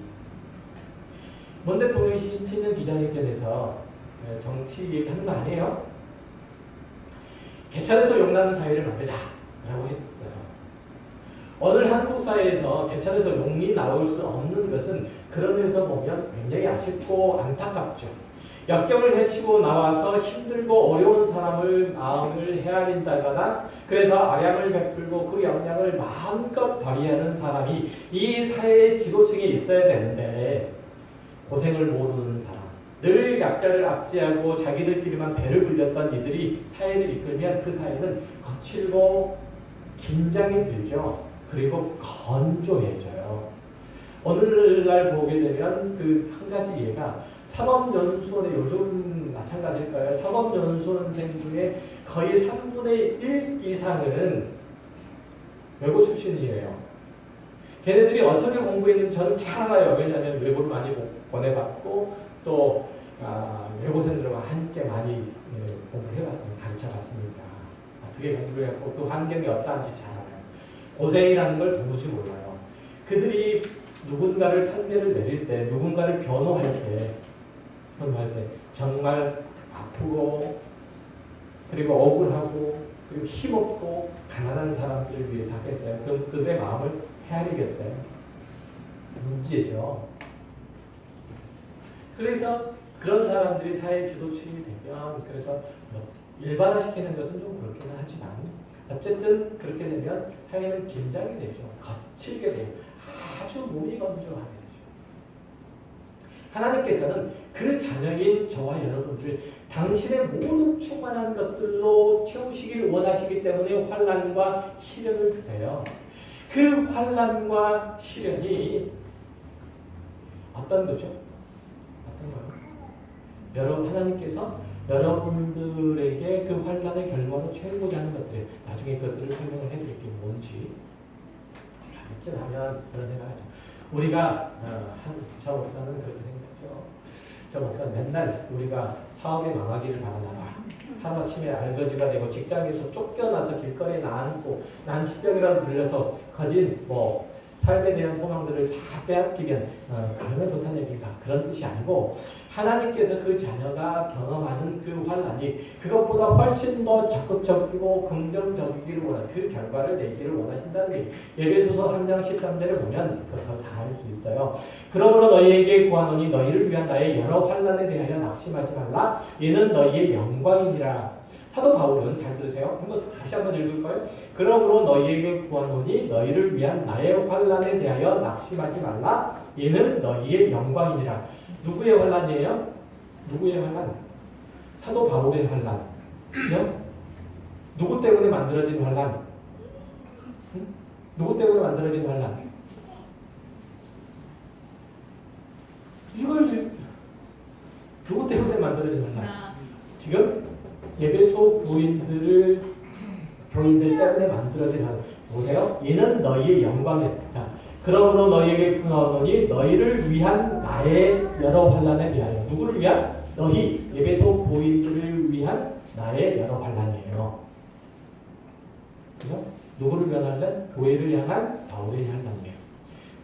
문 대통령이 신년 기자회견에서 정치 얘기하는 거 아니에요? 개천에서 용나는 사회를 만들자라고 했어요. 오늘 한국 사회에서 개천에서 용이 나올 수 없는 것은 그런 의미에서 보면 굉장히 아쉽고 안타깝죠. 역경을 헤치고 나와서 힘들고 어려운 사람을 마음을 헤아린다거나 그래서 아량을 베풀고 그 역량을 마음껏 발휘하는 사람이 이 사회의 지도층에 있어야 되는데 고생을 모르는 사람 늘 약자를 압제하고 자기들끼리만 배를 불렸던 이들이 사회를 이끌면 그 사회는 거칠고 긴장이 들죠. 그리고 건조해져요. 오늘날 보게 되면 그 한 가지 예가 사법연수원에 요즘 마찬가지일 거예요. 사법연수원생 중에 거의 3분의 1 이상은 외고 출신이에요. 걔네들이 어떻게 공부했는지 저는 잘 알아요. 왜냐하면 외고를 많이 보내봤고 또 외고생들과 함께 많이 공부를 해봤습니다. 가르쳐봤습니다. 어떻게 공부를 했고 그 환경이 어떠한지 잘 알아요. 고생이라는 걸 도무지 몰라요. 그들이 누군가를 판결을 내릴 때 누군가를 변호할 때 정말 아프고 그리고 억울하고 그리고 힘없고 가난한 사람들을 위해서 하겠어요. 그럼 그들의 마음을 해야 되겠어요? 문제죠. 그래서 그런 사람들이 사회 지도층이 되면 그래서 뭐 일반화시키는 것은 좀 그렇기는 하지만 어쨌든 그렇게 되면 사회는 긴장이 되죠. 거칠게 돼요. 아주 몸이 건조하게 되죠. 하나님께서는 그 자녀인 저와 여러분들 당신의 모든 충만한 것들로 채우시길 원하시기 때문에 환난과 시련을 주세요. 그 환난과 시련이 어떤 거죠? 어떤 거요? 여러분 하나님께서 여러분들에게 그 환난의 결과로 채우고자 하는 것들 나중에 그것들을 설명을 해드릴게요. 뭔지 하면 그런 생각하죠. 우리가 저 목사는 그렇게 생각하죠. 저 목사는 맨날 우리가 사업이 망하기를 바라다가 하루아침에 알거지가 되고 직장에서 쫓겨나서 길거리에 나앉고 난疾병이라도 들려서 거진 뭐 삶에 대한 소망들을 다 빼앗기면 그러면 좋다는 얘기가 그런 뜻이 아니고 하나님께서 그 자녀가 경험하는 그 환난이 그것보다 훨씬 더 적극적이고 긍정적이기를 원하는 그 결과를 내기를 원하신다는 얘기. 에베소서 3장 13절에 보면 그걸 더 잘 알 수 있어요. 그러므로 너희에게 구하노니 너희를 위한 나의 여러 환난에 대하여 낙심하지 말라. 이는 너희의 영광이니라. 사도 바울은 잘 들으세요. 한번 다시 한번 읽을까요? 그러므로 너희에게 구하노니 너희를 위한 나의 환난에 대하여 낙심하지 말라. 이는 너희의 영광이니라. 누구의 환난이에요? 누구의 환난? 사도 바울의 환난. 그죠? 누구 때문에 만들어진 환난? 응? 누구 때문에 만들어진 환난? 이걸 누구 때문에 만들어진 환난? 지금 에베소 교인들 때문에 만들어진 환난. 보세요. 이는 너희의 영광이다. 자, 그러므로 너희에게 구하노니 너희를 위한 나의 여러 환난에 대하여. 누구를 위한? 너희 에베소 교인들을 위한 나의 여러 환난이에요. 그죠? 누구를 위한 환난? 교회를 향한 바울의 환난이에요.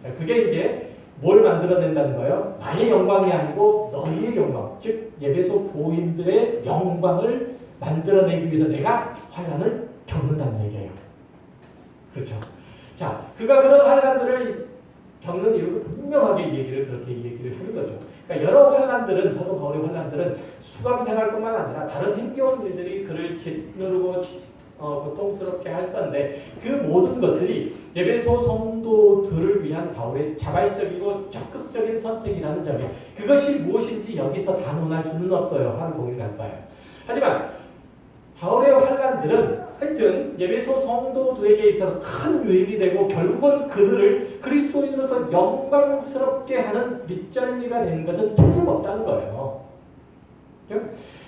자, 그게 이제 뭘 만들어낸다는 거예요? 나의 영광이 아니고 너희의 영광. 즉 에베소 교인들의 영광을 만들어내기 위해서 내가 환난을 겪는다는 얘기예요. 그렇죠? 자, 그가 그런 환난들을 겪는 이유를 분명하게 그렇게 얘기를 하는 거죠. 그러니까 여러 환난들은 사도 바울의 환난들은 수감 생활뿐만 아니라 다른 힘겨운 일들이 그를 짓누르고 고통스럽게 할 건데 그 모든 것들이 에베소 성도들을 위한 바울의 자발적이고 적극적인 선택이라는 점이 그것이 무엇인지 여기서 단언할 수는 없어요. 하루 종일 갈 거예요. 하지만 바울의 환난들은 하여튼 에베소 성도들에게 있어서 큰 유익이 되고 결국은 그들을 그리스도인으로서 영광스럽게 하는 밑전리가 되는 것은 틀림없다는 거예요.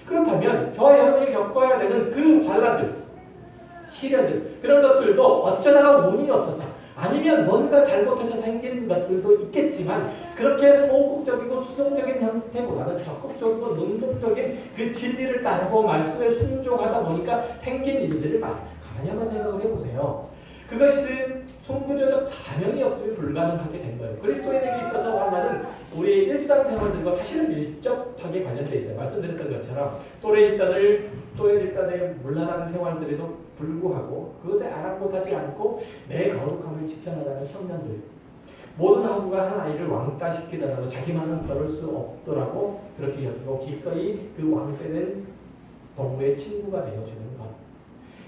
그렇다면 저와 여러분이 겪어야 되는 그 환난들, 시련들 그런 것들도 어쩌다가 운이 없어서 아니면 뭔가 잘못해서 생긴 것들도 있겠지만 그렇게 소극적이고 수동적인 형태보다는 적극적이고 능동적인 그 진리를 따르고 말씀에 순종하다 보니까 생긴 일들을 가만히 한번 생각을 해보세요. 그것은 선구조적 사명이 없으면 불가능하게 된 거예요. 그리스도인에게 있어서 환난은 우리의 일상생활들과 사실은 밀접하게 관련되어 있어요. 말씀드렸던 것처럼 또래 집단의 문란한 생활들에도 불구하고 그것에 아랑곳하지 않고 내 거룩함을 지켜나가는 청년들. 모든 학우가 한 아이를 왕따시키더라도 자기만은 그럴 수 없더라고 그렇게 여기고 기꺼이 그 왕따된 동무의 친구가 되어주는 것.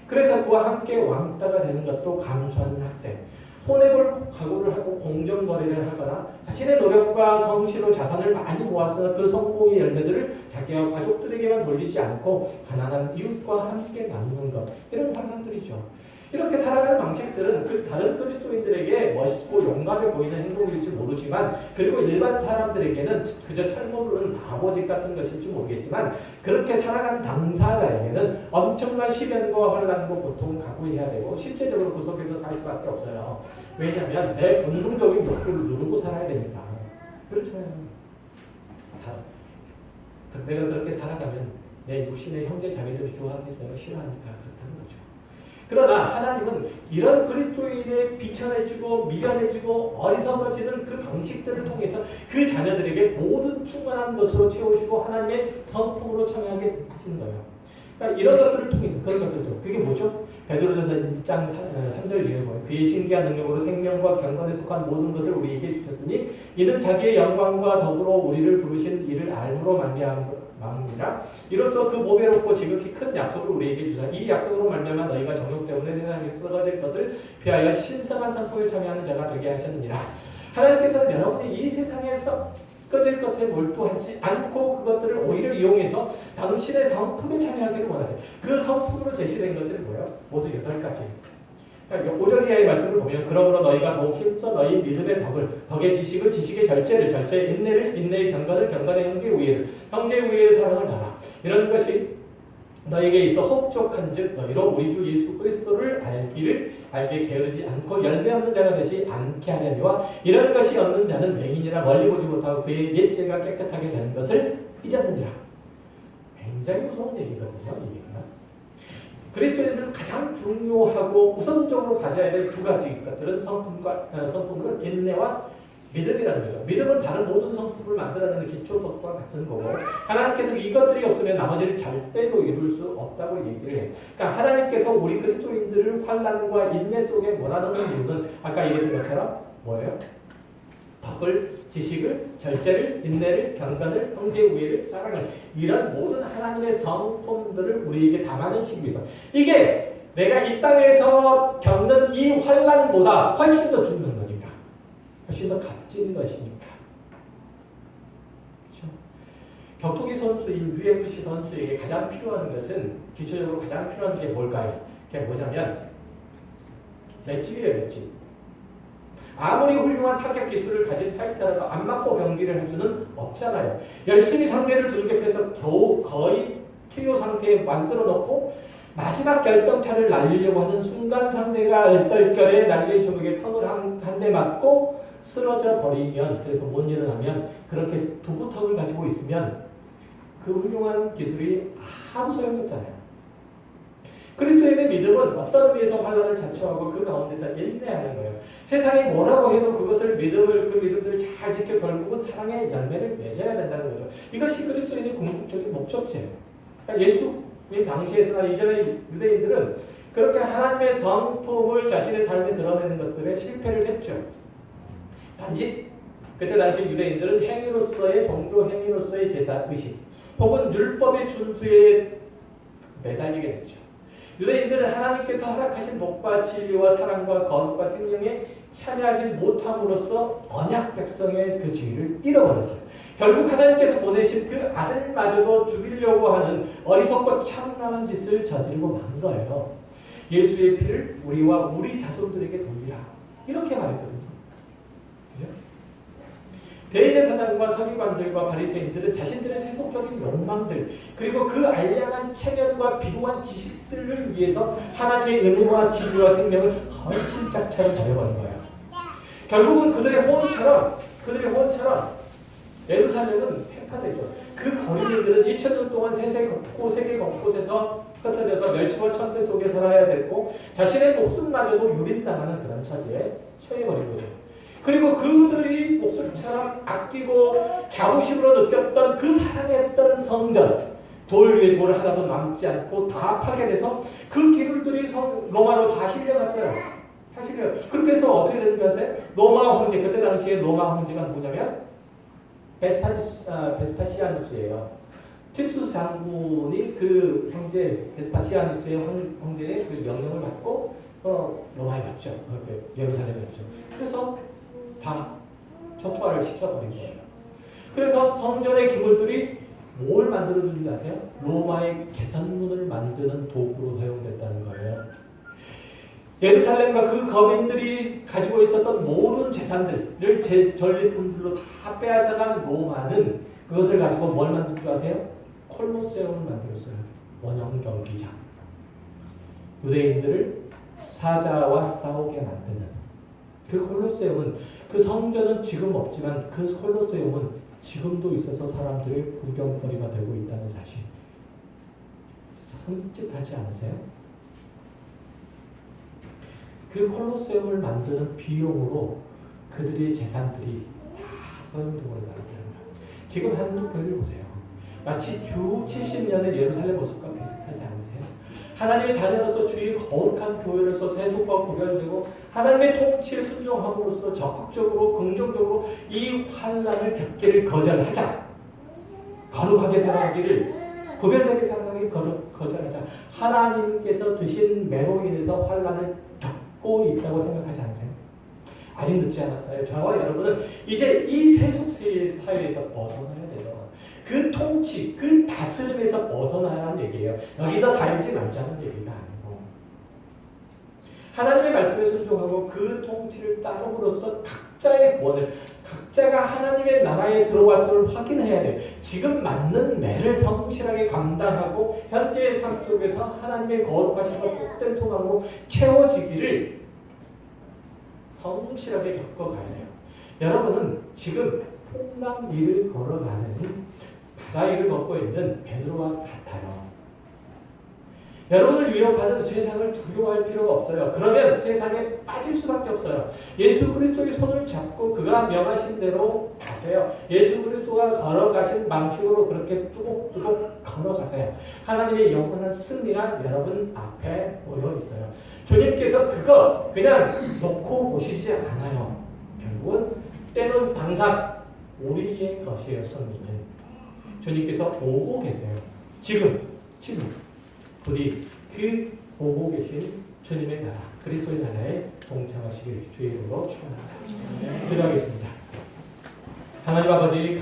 그래서 그와 함께 왕따가 되는 것도 감수하는 학생. 손해볼 각오를 하고 공정거래를 하거나 자신의 노력과 성실로 자산을 많이 모아서 그 성공의 열매들을 자기와 가족들에게만 돌리지 않고 가난한 이웃과 함께 나누는 것. 이런 환난들이죠. 이렇게 살아가는 방식들은 다른 그리스도인들에게 멋있고 용감해 보이는 행동일지 모르지만 그리고 일반 사람들에게는 그저 철모르는 바보짓 같은 것일지 모르겠지만 그렇게 살아가는 당사자에게는 엄청난 시련과 환난과 고통을 각오해야 되고 실제적으로 그 속에서 살 수밖에 없어요. 왜냐하면 내 본능적인 욕구를 누르고 살아야 되니까. 그렇잖아요. 내가 그렇게 살아가면 내 육신의 형제 자매들이 좋아하겠어요? 싫어하니까 그렇다는 거죠. 그러나 하나님은 이런 그리스도인의 비천해지고 미련해지고 어리석어지는 그 방식들을 통해서 그 자녀들에게 모든 충만한 것으로 채우시고 하나님의 성품으로 청하게 하시는 거예요. 그러니까 이런 것들을 통해서 그런 것들이죠. 그게 뭐죠? 베드로전서 1장 3절 이하에 보면 그의 신기한 능력으로 생명과 경건에 속한 모든 것을 우리에게 주셨으니 이는 자기의 영광과 더불어 우리를 부르신 이를 알므로 말미암이라. 이로써 그 보배롭고 지극히 큰 약속을 우리에게 주사 이 약속으로 말미암아 너희가 정욕 때문에 세상에 썩어질 것을 피하여 신성한 상품에 참여하는 자가 되게 하셨느니라. 하나님께서는 여러분이 이 세상에서 꺼질 것에 몰두하지 않고 그것들을 오히려 이용해서 당신의 성품에 참여하기를 원하세요. 그 성품으로 제시된 것들이 뭐예요? 모두 8가지. 그러니까 5절 이하의 말씀을 보면 그러므로 너희가 더욱 힘써 너희 믿음의 덕의 지식을 지식의 절제의 인내를 인내의 경건을 경건의 형제의 우애를 형제의 우애의 사랑을 나라. 이런 것이 너에게 있어 혹족한즉 너희로 우리 주 예수 그리스도를 알게 게으르지 않고 열매 없는 자가 되지 않게 하려니와 이런 것이 없는 자는 맹인이라 멀리 보지 못하고 그의 옛죄가 깨끗하게 되는 것을 잊었느니라. 굉장히 무서운 얘기거든요. 이 얘기가. 그리스도인들 가장 중요하고 우선적으로 가져야 될 2가지 것들은 성품은 인내와 믿음이라는 거죠. 믿음은 다른 모든 성품을 만들어내는 기초석과 같은 거고 하나님께서 이것들이 없으면 나머지를 절대로 이룰 수 없다고 얘기를 해요. 그러니까 하나님께서 우리 그리스도인들을 환난과 인내 속에 몰아넣는 이유는 아까 얘기했던 것처럼 뭐예요? 덕을, 지식을, 절제를, 인내를, 경건을, 형제 우애를, 사랑을 이런 모든 하나님의 성품들을 우리에게 담아내시기 위해서 이게 내가 이 땅에서 겪는 이 환난보다 훨씬 더 중요한 거니까 훨씬 더 값진 것이니까. 그렇죠? 격투기 선수인 UFC 선수에게 가장 필요한 것은 기초적으로 가장 필요한 게 뭘까요? 그게 뭐냐면 맷집이래요. 맷집. 아무리 훌륭한 타격 기술을 가진 파이터라도 안 맞고 경기를 할 수는 없잖아요. 열심히 상대를 두들겨 패서 겨우 거의 KO 상태에 만들어 놓고 마지막 결정차를 날리려고 하는 순간 상대가 얼떨결에 날린 주먹에 턱을 한 대 맞고 쓰러져 버리면 그래서 못 일어나면 그렇게 두부턱을 가지고 있으면 그 훌륭한 기술이 아무 소용이 없잖아요. 그리스도인의 믿음은 어떤 의미에서 환난을 자처하고 그 가운데서 인내하는 거예요. 세상이 뭐라고 해도 그것을 그 믿음들을 잘 지켜 결국은 사랑의 열매를 맺어야 된다는 거죠. 이것이 그리스도인의 궁극적인 목적지예요. 그러니까 예수님 당시에서나 이전의 유대인들은 그렇게 하나님의 성품을 자신의 삶에 드러내는 것들에 실패를 했죠. 단지 그때 당시 유대인들은 행위로서의 종교 행위로서의 제사 의식 혹은 율법의 준수에 매달리게 됐죠. 유대인들은 하나님께서 허락하신 복과 진리와 사랑과 거룩과 생명에 참여하지 못함으로써 언약 백성의 그 지위를 잃어버렸어요. 결국 하나님께서 보내신 그 아들마저도 죽이려고 하는 어리석고 참남한 짓을 저지르고 만 거예요. 예수의 피를 우리와 우리 자손들에게 돌리라. 이렇게 말했거든요. 대제사장과 서기관들과 바리새인들은 자신들의 세속적인 욕망들 그리고 그 알량한 체면과 비루한 지식들을 위해서 하나님의 은혜와 진리와 생명을 헌신짝처럼 버려버린 거예요. 결국은 그들의 호언처럼 예루살렘은 폐파되죠. 그 거리들은 2000년 동안 세계 곳곳에서 흩어져서 멸시와 천대 속에 살아야 됐고 자신의 목숨마저도 유린당하는 그런 처지에 처해버린 거죠. 그리고 그들이 목숨처럼 아끼고 자부심으로 느꼈던 그 사랑했던 성전 돌 위에 돌 하나도 남지 않고 다 파괴돼서 그 기물들이 로마로 다 실려갔어요. 다 실려요. 그렇게 해서 어떻게 되는 줄 아세요? 로마 황제, 그때 당시에 로마 황제가 누구냐면 베스파시아누스예요. 티투스 장군이 그 황제 베스파시아누스의 황제의 그 명령을 받고 로마에 갔죠. 예루살렘에 갔죠. 그래서 다 초토화를 시켜버린 거예요. 그래서 성전의 기물들이 뭘 만들어주는지 아세요? 로마의 개선문을 만드는 도구로 사용됐다는 거예요. 예루살렘과 그 거민들이 가지고 있었던 모든 재산들을 전리품들로 다 빼앗아간 로마는 그것을 가지고 뭘 만들 줄 아세요? 콜로세움을 만들었어요. 원형 경기장. 유대인들을 사자와 싸우게 만드는 그 콜로세움은 그 성전은 지금 없지만 그 콜로세움은 지금도 있어서 사람들의 구경거리가 되고 있다는 사실. 섬찟하지 않으세요? 그 콜로세움을 만드는 비용으로 그들의 재산들이 다 소용돌이가 되는 거예요. 지금 한국 교회를 보세요. 마치 주 70년의 예루살렘 모습과 비슷하지 않나요? 하나님의 자녀로서 주의 거룩한 교회로서 세속과 구별되고 하나님의 통치를 순종함으로써 적극적으로 긍정적으로 이 환난을 겪기를 거절하자. 거룩하게 살아가기를 구별되게 살아가기를 거절하자. 하나님께서 드신 매로 인해서 환난을 겪고 있다고 생각하지 않으세요? 아직 늦지 않았어요. 저와 여러분은 이제 이 세속 사회에서 벗어나야 돼요. 그 통치, 그 다스림에서 벗어나라는 얘기예요. 여기서 살지 말자는 얘기가 아니고 하나님의 말씀에 순종하고 그 통치를 따름으로써 각자의 구원을 각자가 하나님의 나라에 들어왔음을 확인해야 돼요. 지금 맞는 매를 성실하게 감당하고 현재의 삶 속에서 하나님의 거룩하심과 복된 소망으로 채워지기를 성실하게 겪어가야 돼요. 여러분은 지금 풍랑 위를 걸어가는 바다 위를 걷고 있는 베드로와 같아요. 여러분을 위협하는 세상을 두려워할 필요가 없어요. 그러면 세상에 빠질 수밖에 없어요. 예수 그리스도의 손을 잡고 그가 명하신 대로 가세요. 예수 그리스도가 걸어가신 방식으로 그렇게 뚜벅뚜벅 걸어가세요. 하나님의 영원한 승리가 여러분 앞에 모여 있어요. 주님께서 그거 그냥 놓고 보시지 않아요. 결국은 때는 당장 우리의 것이에요. 승리는. 주님께서 오고 계세요. 지금 우리 그 보고 계신 주님의 나라, 그리스도의 나라에 동참하시길 주의 이름으로 축원합니다. 기도하겠습니다. 하나님 아버지